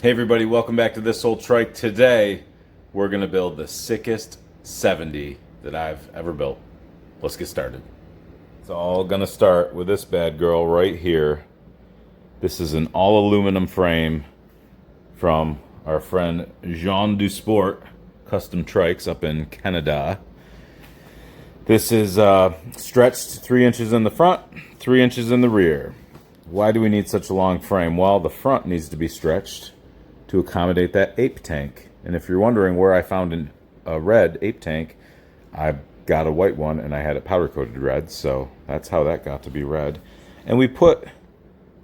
Hey everybody, welcome back to This Old Trike. Today, we're going to build the sickest 70 that I've ever built. Let's get started. It's all going to start with this bad girl right here. This is an all aluminum frame from our friend Jean du Sport Custom Trikes up in Canada. This is stretched 3 inches in the front, 3 inches in the rear. Why do we need such a long frame? Well, the front needs to be stretched to accommodate that ape tank. And if you're wondering where I found a red ape tank, I got a white one and I had it powder coated red, so that's how that got to be red. And we put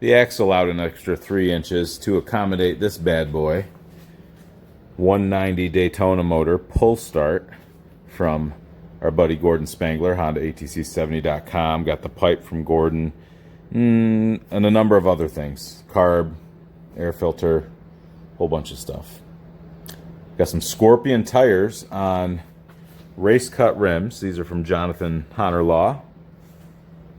the axle out an extra 3 inches to accommodate this bad boy. 190 Daytona motor, pull start from our buddy Gordon Spangler, Honda ATC70.com. Got the pipe from Gordon, and a number of other things. Carb, air filter, whole bunch of stuff. Got some Scorpion tires on race cut rims. These are from Jonathan Honor Law.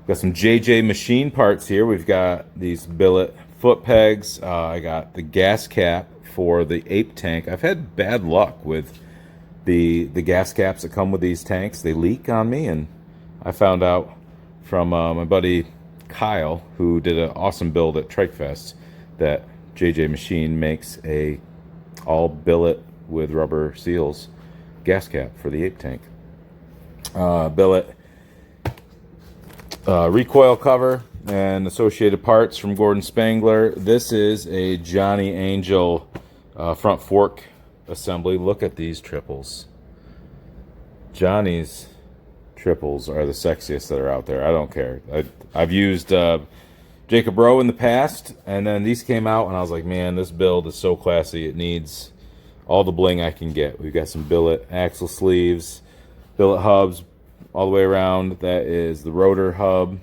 Got some JJ machine parts here. We've got these billet foot pegs. I got the gas cap for the ape tank. I've had bad luck with the gas caps that come with these tanks. They leak on me, and I found out from my buddy Kyle, who did an awesome build at Trike Fest, that JJ Machine makes a all billet with rubber seals gas cap for the ape tank. Billet recoil cover and associated parts from Gordon Spangler. This is a Johnny Angel front fork assembly. Look at these triples. Johnny's triples are the sexiest that are out there. I don't care. I've used Jacob Rowe in the past, and then these came out and I was like, man, this build is so classy. It needs all the bling I can get. We've got some billet axle sleeves, billet hubs all the way around. That is the rotor hub.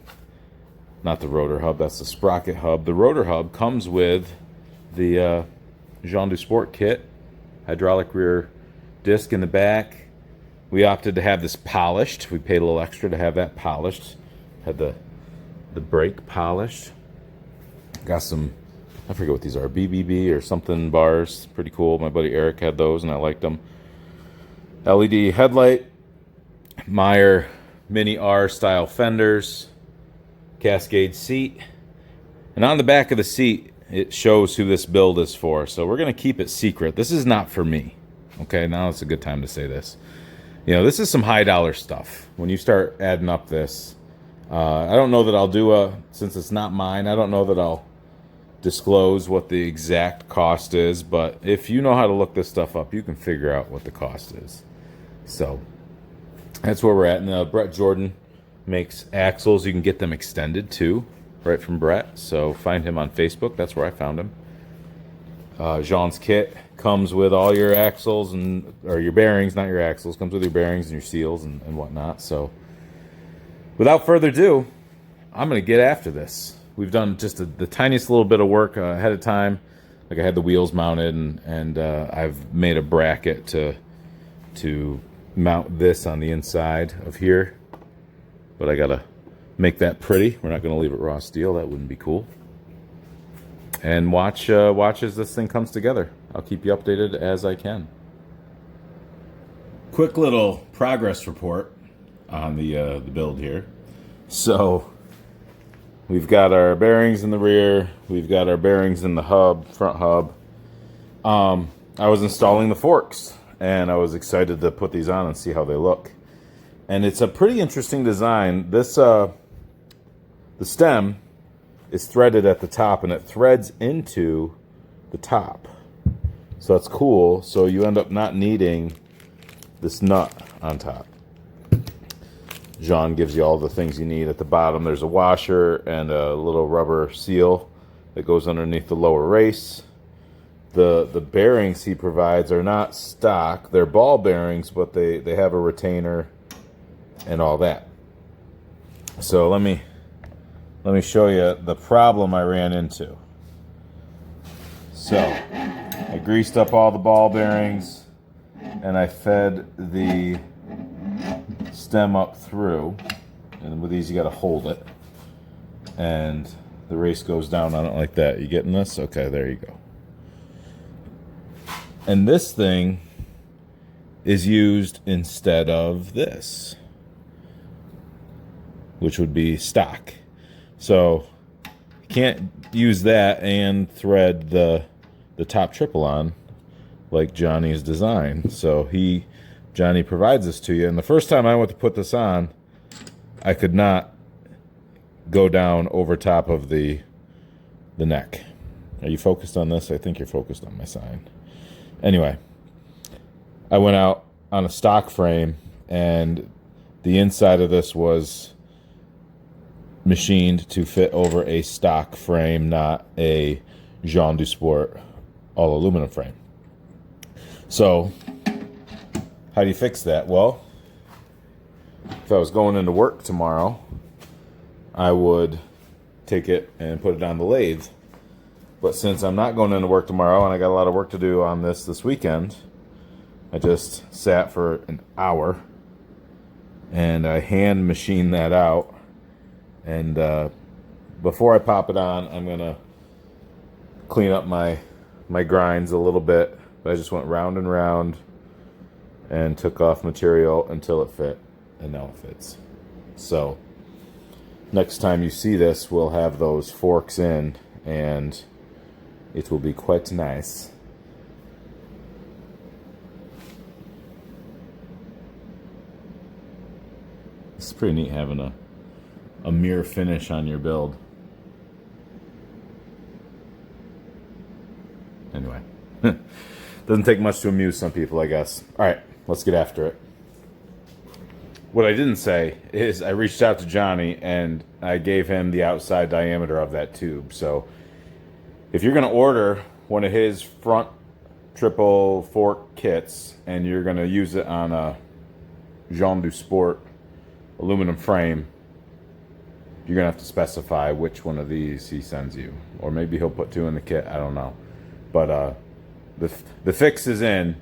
Not the rotor hub, that's the sprocket hub. The rotor hub comes with the Jean du Sport kit. Hydraulic rear disc in the back. We opted to have this polished. We paid a little extra to have that polished. Had the brake polished. Got some, I forget what these are, BBB or something bars. Pretty cool. My buddy Eric had those and I liked them. LED headlight. Meyer Mini R style fenders. Cascade seat. And on the back of the seat, it shows who this build is for. So we're going to keep it secret. This is not for me. Okay, now it's a good time to say this. You know, this is some high dollar stuff. When you start adding up this, I don't know that I'll do since it's not mine, I don't know that I'll disclose what the exact cost is, but if you know how to look this stuff up, you can figure out what the cost is. So that's where we're at. And Brett Jordan makes axles. You can get them extended too, right from Brett. So find him on Facebook. That's where I found him. Jean's kit comes with all your axles or your bearings, not your axles. Comes with your bearings and your seals and whatnot. So without further ado, I'm going to get after this. We've done just the tiniest little bit of work ahead of time. Like I had the wheels mounted, and I've made a bracket to mount this on the inside of here. But I got to make that pretty. We're not going to leave it raw steel. That wouldn't be cool. And watch as this thing comes together. I'll keep you updated as I can. Quick little progress report on the build here. So we've got our bearings in the rear. We've got our bearings in the hub, front hub. I was installing the forks, and I was excited to put these on and see how they look. And it's a pretty interesting design. This the stem is threaded at the top, and it threads into the top. So that's cool. So you end up not needing this nut on top. Jean gives you all the things you need. At the bottom, there's a washer and a little rubber seal that goes underneath the lower race. The bearings he provides are not stock. They're ball bearings, but they have a retainer and all that. So let me show you the problem I ran into. So I greased up all the ball bearings and I fed the stem up through, and with these you got to hold it, and the race goes down on it like that. You getting this? Okay, there you go. And this thing is used instead of this, which would be stock. So you can't use that and thread the top triple on like Johnny's design. So Johnny provides this to you. And the first time I went to put this on, I could not go down over top of the neck. Are you focused on this? I think you're focused on my sign. Anyway, I went out on a stock frame, and the inside of this was machined to fit over a stock frame, not a Jean du Sport all aluminum frame. So how do you fix that? Well, if I was going into work tomorrow, I would take it and put it on the lathe. But since I'm not going into work tomorrow and I got a lot of work to do on this weekend, I just sat for an hour and I hand machined that out. And before I pop it on, I'm going to clean up my grinds a little bit. But I just went round and round and took off material until it fit, and now it fits. So next time you see this, we'll have those forks in, and it will be quite nice. It's pretty neat having a mirror finish on your build. Anyway, doesn't take much to amuse some people, I guess. All right, let's get after it. What I didn't say is I reached out to Johnny and I gave him the outside diameter of that tube. So if you're going to order one of his front triple fork kits and you're going to use it on a Jean du Sport aluminum frame, you're going to have to specify which one of these he sends you. Or maybe he'll put two in the kit, I don't know. But the fix is in.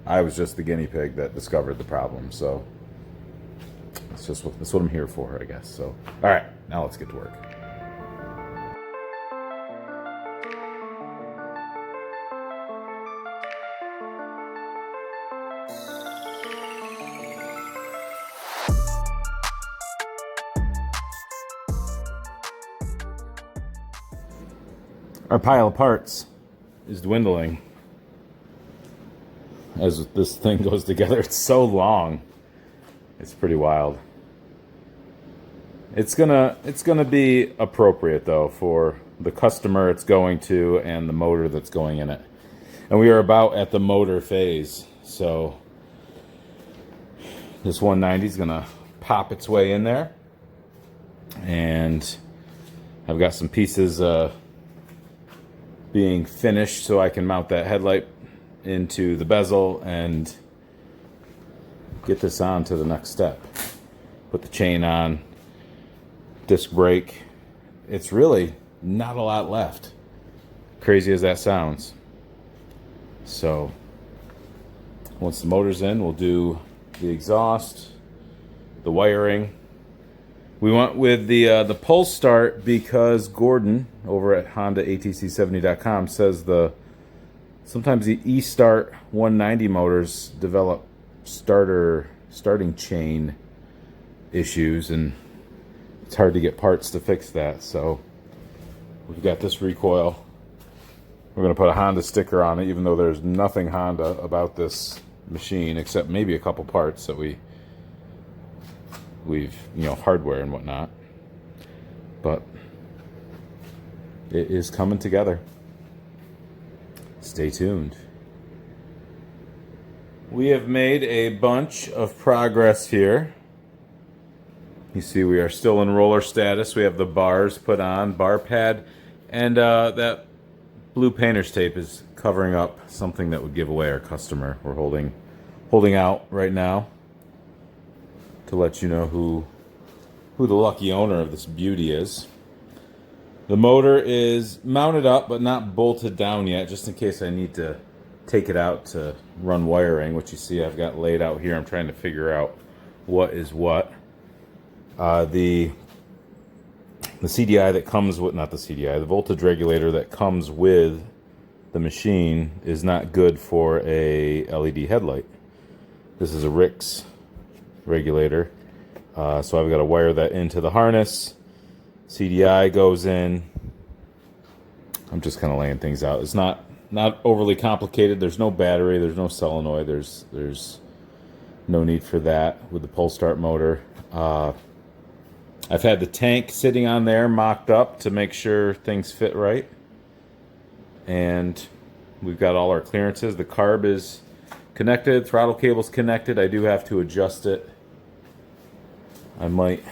I was just the guinea pig that discovered the problem, so that's what I'm here for, I guess. So, all right, now let's get to work. Our pile of parts is dwindling as this thing goes together. It's so long. It's pretty wild. It's gonna be appropriate though for the customer it's going to and the motor that's going in it. And we are about at the motor phase. So this 190 is gonna pop its way in there. And I've got some pieces being finished so I can mount that headlight into the bezel and get this on to the next step. Put the chain on, disc brake. It's really not a lot left, crazy as that sounds. So once the motor's in, we'll do the exhaust, the wiring. We went with the pull start because Gordon over at Honda ATC 70.com says sometimes the E-Start 190 motors develop starting chain issues, and it's hard to get parts to fix that. So we've got this recoil. We're going to put a Honda sticker on it, even though there's nothing Honda about this machine except maybe a couple parts that we've hardware and whatnot, but it is coming together. Stay tuned. We have made a bunch of progress here. You see we are still in roller status. We have the bars put on, bar pad, and that blue painter's tape is covering up something that would give away our customer. We're holding out right now to let you know who the lucky owner of this beauty is. The motor is mounted up but not bolted down yet, just in case I need to take it out to run wiring, which you see I've got laid out here. I'm trying to figure out what is what. The CDI that comes with, not the CDI, the voltage regulator that comes with the machine is not good for a LED headlight. This is a Rix regulator. So I've got to wire that into the harness. CDI goes in. I'm just kind of laying things out. It's not overly complicated. There's no battery. There's no solenoid. There's no need for that with the pull start motor. I've had the tank sitting on there mocked up to make sure things fit right. And we've got all our clearances. The carb is connected. Throttle cable's connected. I do have to adjust it. I might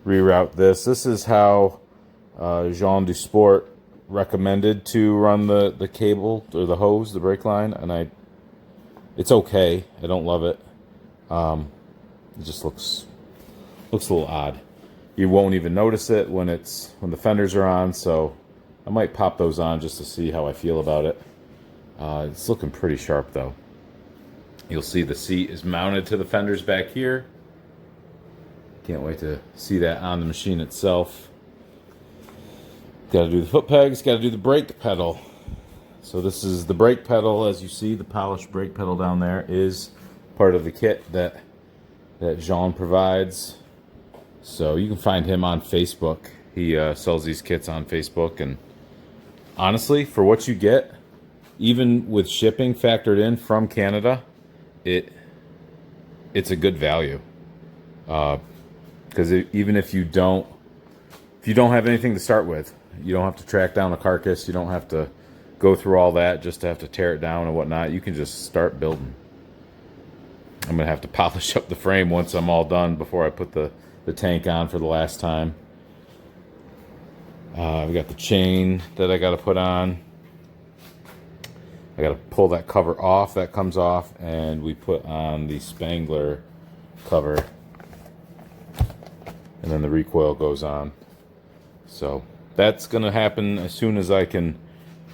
reroute this. This is how Jean du Sport recommended to run the cable or the hose, the brake line, and it's okay. I don't love it. It just looks a little odd. You won't even notice it when the fenders are on, so I might pop those on just to see how I feel about it. It's looking pretty sharp though. You'll see the seat is mounted to the fenders back here. Can't wait to see that on the machine itself. Got to do the foot pegs, got to do the brake pedal. So this is the brake pedal. As you see, the polished brake pedal down there is part of the kit that Jean provides. So you can find him on Facebook. He sells these kits on Facebook, and honestly, for what you get, even with shipping factored in from Canada, it's a good value. Because even if you don't have anything to start with, you don't have to track down a carcass, you don't have to go through all that just to have to tear it down and whatnot. You can just start building. I'm gonna have to polish up the frame once I'm all done before I put the tank on for the last time. We got the chain that I got to put on. I got to pull that cover off. That comes off, and we put on the Spangler cover, and then the recoil goes on. So that's going to happen as soon as I can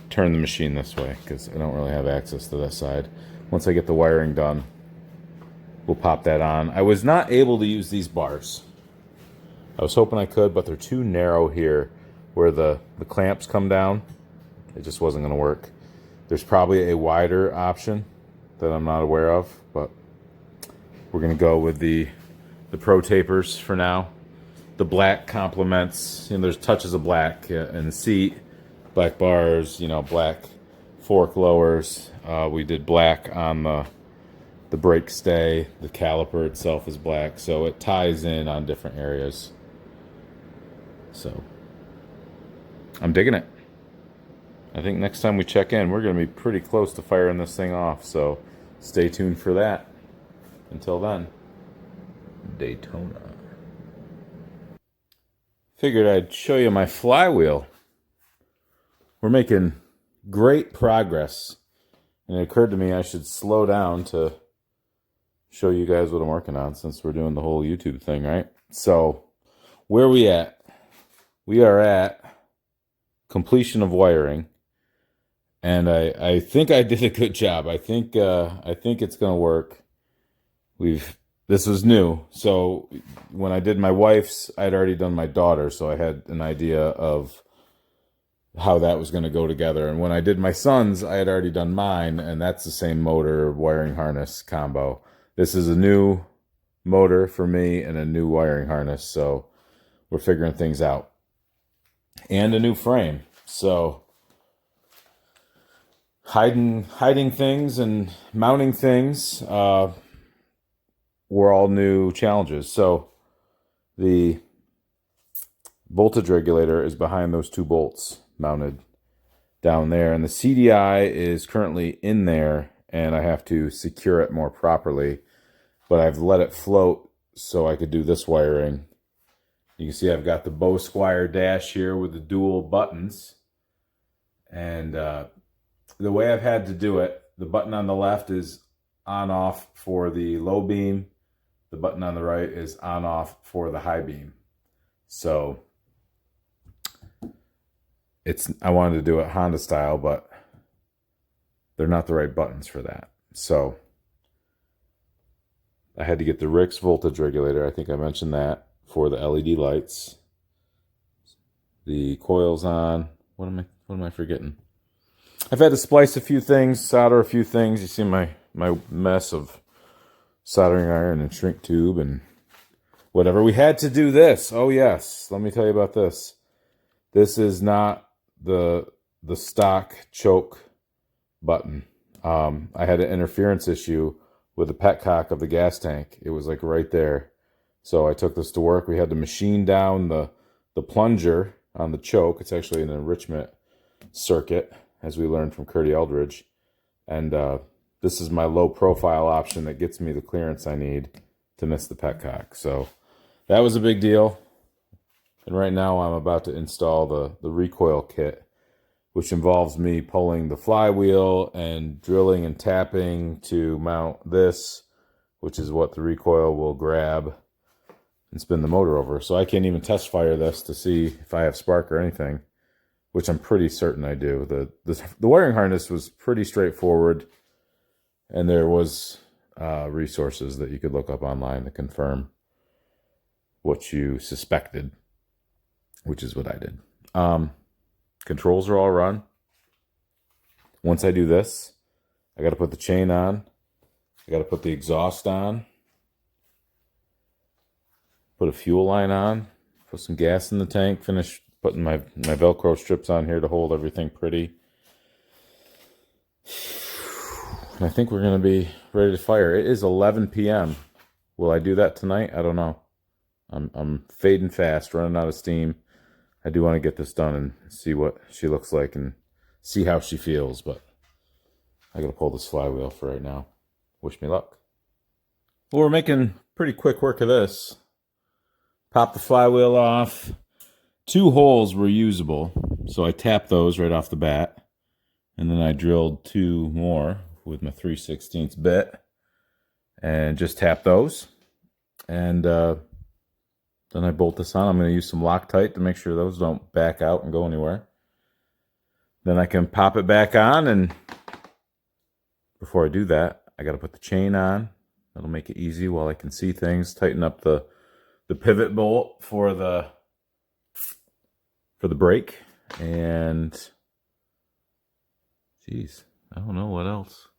turn the machine this way, because I don't really have access to that side. Once I get the wiring done, we'll pop that on. I was not able to use these bars. I was hoping I could, but they're too narrow here where the clamps come down. It just wasn't going to work. There's probably a wider option that I'm not aware of, but we're going to go with the Pro tapers for now. The black complements, there's touches of black in the seat, black bars, black fork lowers. We did black on the brake stay. The caliper itself is black, so it ties in on different areas. So I'm digging it. I think next time we check in, we're going to be pretty close to firing this thing off, so stay tuned for that. Until then, Daytona. Figured I'd show you my flywheel. We're making great progress, and it occurred to me I should slow down to show you guys what I'm working on, since we're doing the whole YouTube thing, right? So where are we at? We are at completion of wiring, and I think I did a good job. I think it's going to work. This was new, so when I did my wife's, I'd already done my daughter, so I had an idea of how that was going to go together. And when I did my son's, I had already done mine, and that's the same motor wiring harness combo. This is a new motor for me and a new wiring harness, so we're figuring things out. And a new frame, so hiding things and mounting things were all new challenges. So the voltage regulator is behind those two bolts mounted down there, and the CDI is currently in there, and I have to secure it more properly, but I've let it float so I could do this wiring. You can see I've got the Bow Squire dash here with the dual buttons, and the way I've had to do it, the button on the left is on off for the low beam, the button on the right is on off for the high beam. So I wanted to do it Honda style, but they're not the right buttons for that. So I had to get the Rix voltage regulator, I think I mentioned that, for the LED lights. The coil's on. What am I forgetting? I've had to splice a few things, solder a few things. You see my mess of soldering iron and shrink tube and whatever. We had to do this. Oh yes, let me tell you about this. This is not the stock choke button. I had an interference issue with the petcock of the gas tank. It was like right there. So I took this to work. We had to machine down the plunger on the choke. It's actually an enrichment circuit, as we learned from Curdy Eldridge. And this is my low profile option that gets me the clearance I need to miss the petcock. So that was a big deal. And right now I'm about to install the recoil kit, which involves me pulling the flywheel and drilling and tapping to mount this, which is what the recoil will grab and spin the motor over. So I can't even test fire this to see if I have spark or anything, which I'm pretty certain I do. The wiring harness was pretty straightforward, and there was resources that you could look up online to confirm what you suspected, which is what I did. Controls are all run. Once I do this, I got to put the chain on. I got to put the exhaust on. Put a fuel line on. Put some gas in the tank. Finish putting my Velcro strips on here to hold everything pretty. And I think we're going to be ready to fire. It is 11 p.m. Will I do that tonight? I don't know. I'm fading fast, running out of steam. I do want to get this done and see what she looks like and see how she feels, but I got to pull this flywheel for right now. Wish me luck. Well, we're making pretty quick work of this. Pop the flywheel off. 2 holes were usable, so I tapped those right off the bat. And then I drilled 2 more with my 3/16 bit and just tapped those. And then I bolt this on. I'm going to use some Loctite to make sure those don't back out and go anywhere. Then I can pop it back on, and before I do that, I got to put the chain on. That'll make it easy while I can see things. Tighten up the pivot bolt for the brake, and geez, I don't know what else.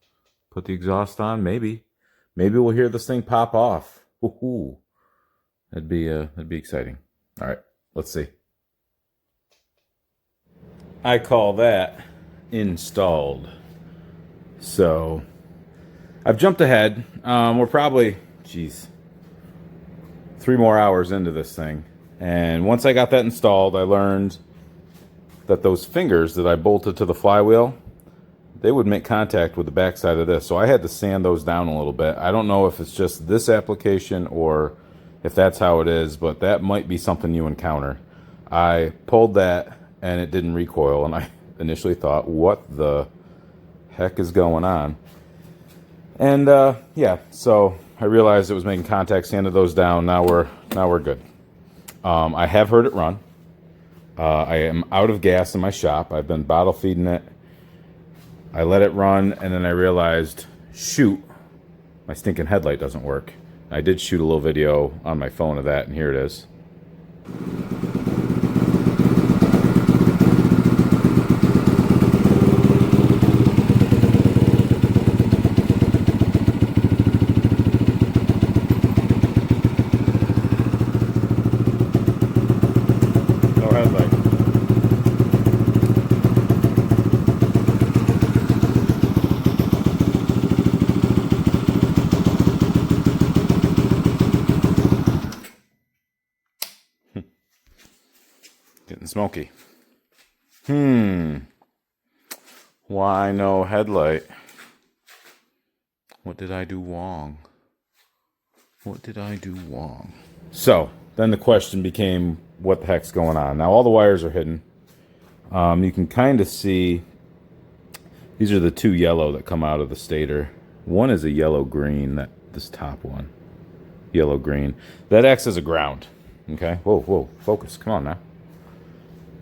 Put the exhaust on, maybe we'll hear this thing pop off. Woohoo! That'd be exciting. All right, let's see. I call that installed. So I've jumped ahead. We're probably, 3 more hours into this thing. And once I got that installed, I learned that those fingers that I bolted to the flywheel, they would make contact with the backside of this. So I had to sand those down a little bit. I don't know if it's just this application or if that's how it is, but that might be something you encounter. I pulled that and it didn't recoil, and I initially thought, what the heck is going on? And yeah, so I realized it was making contact, sanded those down. Now we're good. I have heard it run. I am out of gas in my shop. I've been bottle feeding it. I let it run, and then I realized, shoot, my stinking headlight doesn't work. I did shoot a little video on my phone of that, and here it is. No headlight. Getting smoky. Why no headlight? What did I do wrong? What did I do wrong? So then the question became, what the heck's going on? Now all the wires are hidden. You can kind of see these are the 2 yellow that come out of the stator. One is a yellow-green, this top one. Yellow-green. That acts as a ground. Okay? Whoa, focus. Come on now.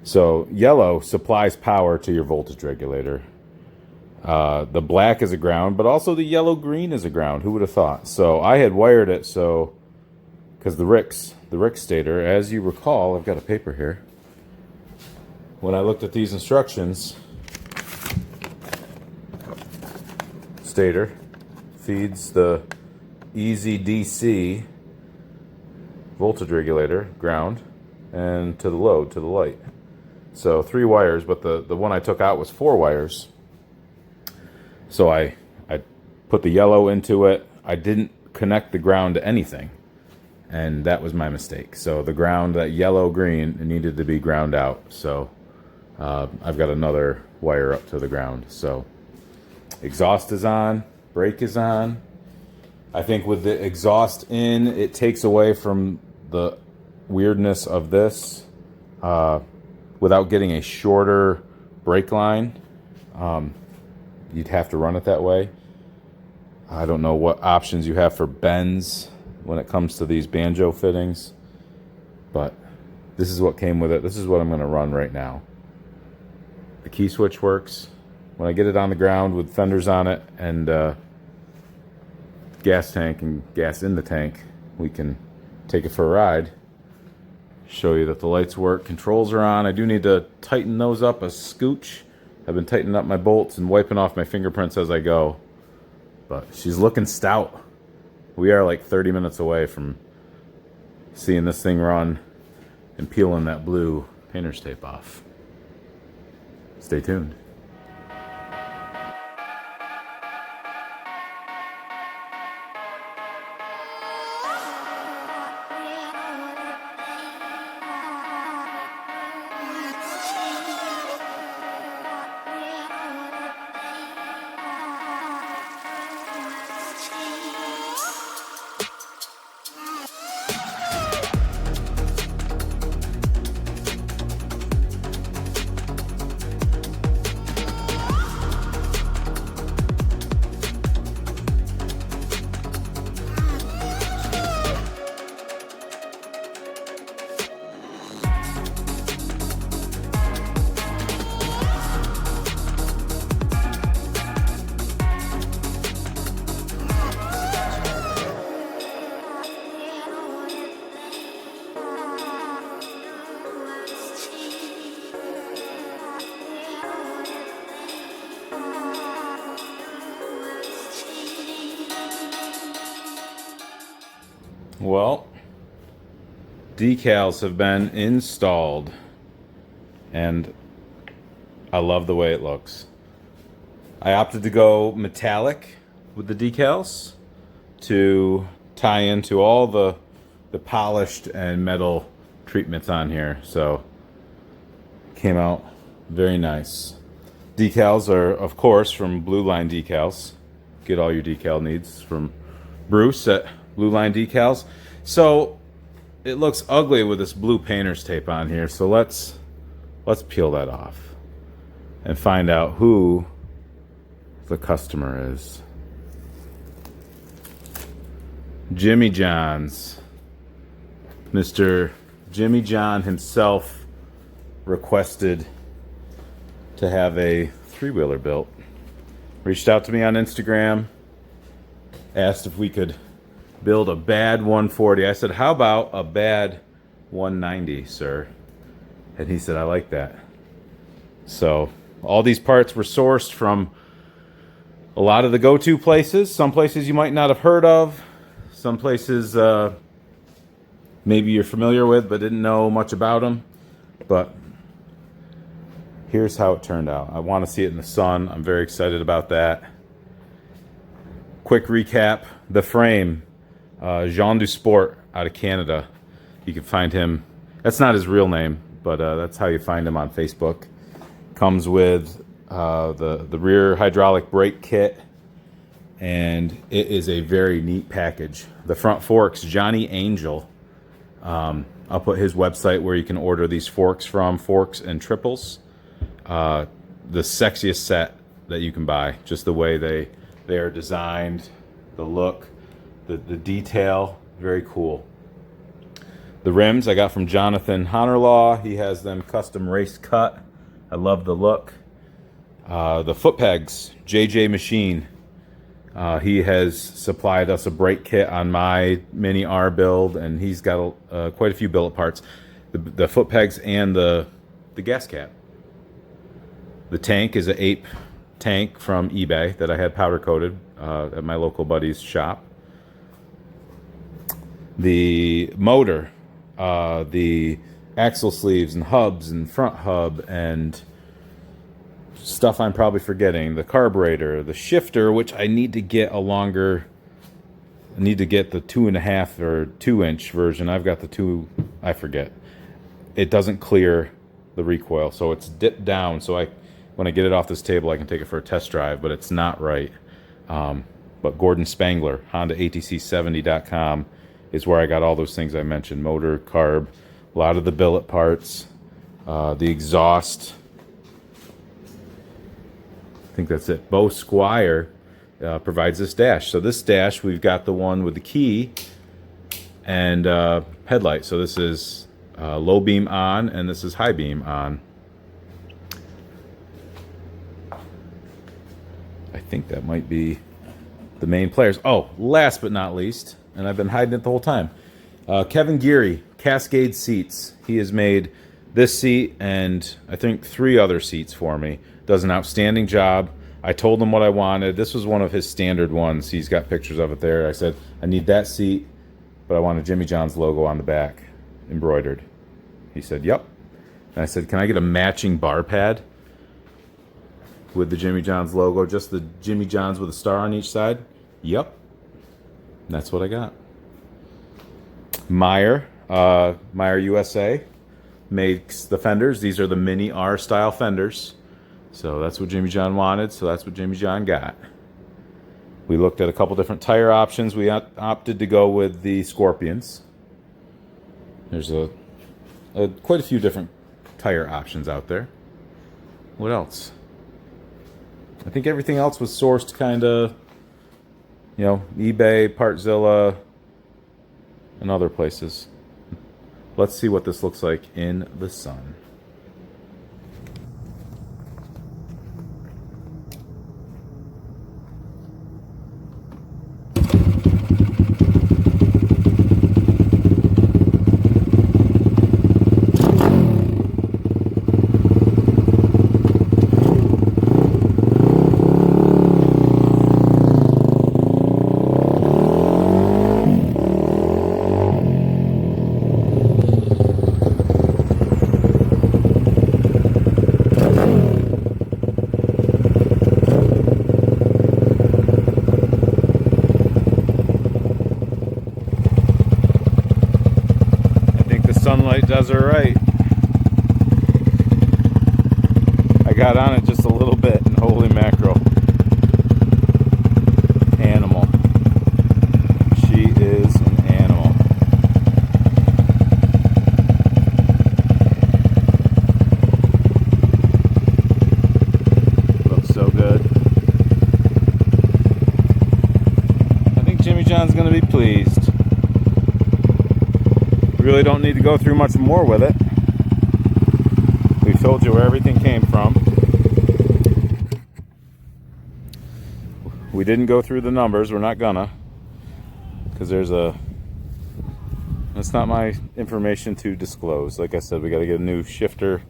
So yellow supplies power to your voltage regulator. The black is a ground, but also the yellow-green is a ground. Who would have thought? So I had wired it so, because the Rick's stator, as you recall, I've got a paper here. When I looked at these instructions, stator feeds the easy DC voltage regulator, ground, and to the load, to the light. So 3 wires, but the one I took out was 4 wires. So I put the yellow into it. I didn't connect the ground to anything, and that was my mistake. So the ground, that yellow green, it needed to be ground out. So I've got another wire up to the ground. So exhaust is on, brake is on. I think with the exhaust in, it takes away from the weirdness of this without getting a shorter brake line. You'd have to run it that way. I don't know what options you have for bends when it comes to these banjo fittings, but this is what came with it. This is what I'm going to run right now. The key switch works. When I get it on the ground with fenders on it and gas tank and gas in the tank, we can take it for a ride. Show you that the lights work. Controls are on. I do need to tighten those up a scooch. I've been tightening up my bolts and wiping off my fingerprints as I go. But she's looking stout. We are like 30 minutes away from seeing this thing run and peeling that blue painter's tape off. Stay tuned. Well, decals have been installed, and I love the way it looks. I opted to go metallic with the decals to tie into all the polished and metal treatments on here, so came out very nice. Decals are, of course, from Blue Line Decals. Get all your decal needs from Bruce at Blue Line Decals. So it looks ugly with this blue painter's tape on here, so let's peel that off and find out who the customer is. Jimmy John's. Mr. Jimmy John himself requested to have a 3-wheeler built. Reached out to me on Instagram, asked if we could build a bad 140. I said, how about a bad 190, sir? And he said, I like that. So all these parts were sourced from a lot of the go-to places. Some places you might not have heard of. Some places maybe you're familiar with but didn't know much about them. But here's how it turned out. I want to see it in the sun. I'm very excited about that. Quick recap. The frame, Jean du Sport out of Canada. You can find him. That's not his real name, but that's how you find him on Facebook. Comes with the rear hydraulic brake kit, and it is a very neat package. The front forks, Johnny Angel. I'll put his website where you can order these forks from, forks and triples. The sexiest set that you can buy, just the way they are designed, the look, the detail, very cool. The rims I got from Jonathan Honorlaw. He has them custom race cut. I love the look. The foot pegs, JJ Machine. He has supplied us a brake kit on my Mini R build, and he's got quite a few billet parts. The foot pegs and the gas cap. The tank is an ape tank from eBay that I had powder coated at my local buddy's shop. The motor, the axle sleeves and hubs and front hub and stuff I'm probably forgetting. The carburetor, the shifter, which I need to get a longer. I need to get the 2.5 or 2-inch version. I've got the 2. I forget. It doesn't clear the recoil, so it's dipped down. So when I get it off this table, I can take it for a test drive, but it's not right. But Gordon Spangler, Honda ATC 70.com is where I got all those things I mentioned: motor, carb, a lot of the billet parts, the exhaust. I think that's it. Bo Squire provides this dash. So this dash, we've got the one with the key and headlight. So this is low beam on, and this is high beam on. I think that might be the main players. Oh, last but not least, and I've been hiding it the whole time, Kevin Geary, Cascade Seats. He has made this seat and I think 3 other seats for me. Does an outstanding job. I told him what I wanted. This was one of his standard ones. He's got pictures of it there. I said, I need that seat, but I want a Jimmy John's logo on the back, embroidered. He said, yep. And I said, can I get a matching bar pad with the Jimmy John's logo, just the Jimmy John's with a star on each side? Yep. And that's what I got. Meyer USA makes the fenders. These are the mini R style fenders. So that's what Jimmy John wanted, so that's what Jimmy John got. We looked at a couple different tire options. We opted to go with the Scorpions. There's quite a few different tire options out there. What else? I think everything else was sourced kind of, eBay, Partzilla, and other places. Let's see what this looks like in the sun. Sunlight does her right. I got on it just a little bit, and holy mackerel. Animal. She is an animal. Looks so good. I think Jimmy John's going to be pleased. Really don't need to go through much more with it. We've told you where everything came from. We didn't go through the numbers. We're not gonna, because that's not my information to disclose. Like I said, we got to get a new shifter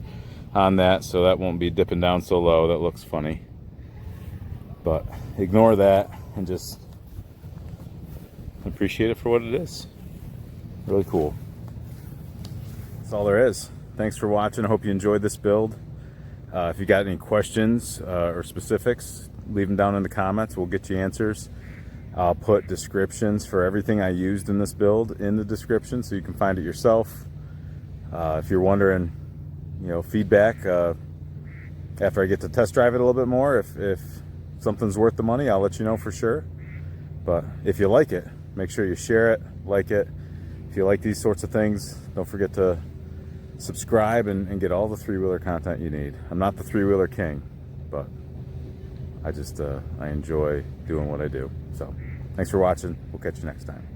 on that, so that won't be dipping down so low. That looks funny, but ignore that and just appreciate it for what it is. Really cool. That's all there is. Thanks for watching. I hope you enjoyed this build. If you got any questions or specifics, leave them down in the comments. We'll get you answers. I'll put descriptions for everything I used in this build in the description so you can find it yourself. If you're wondering, feedback after I get to test drive it a little bit more, if something's worth the money, I'll let you know for sure. But if you like it, make sure you share it, like it. If you like these sorts of things, don't forget to subscribe and get all the 3-wheeler content you need. I'm not the 3-wheeler king, but I enjoy doing what I do. So thanks for watching. We'll catch you next time.